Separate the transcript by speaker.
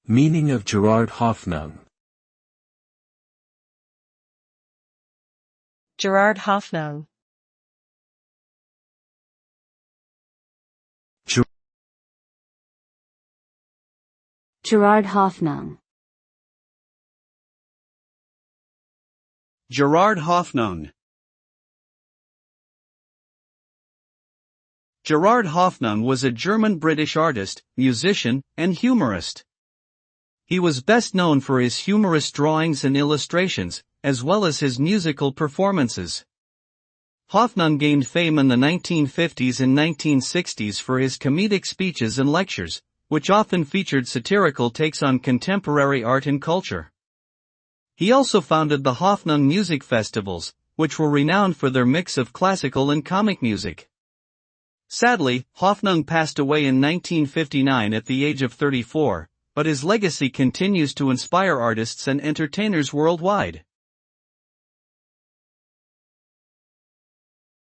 Speaker 1: Meaning of Gerard Hoffnung.
Speaker 2: Gerard Hoffnung.
Speaker 3: Gerard Hoffnung.
Speaker 4: Gerard Hoffnung. Gerard Hoffnung was a German-British artist, musician, and humorist. He was best known for his humorous drawings and illustrations, as well as his musical performances. Hoffnung gained fame in the 1950s and 1960s for his comedic speeches and lectures, which often featured satirical takes on contemporary art and culture. He also founded the Hoffnung Music Festivals, which were renowned for their mix of classical and comic music. Sadly, Hoffnung passed away in 1959 at the age of 34, but his legacy continues to inspire artists and entertainers worldwide.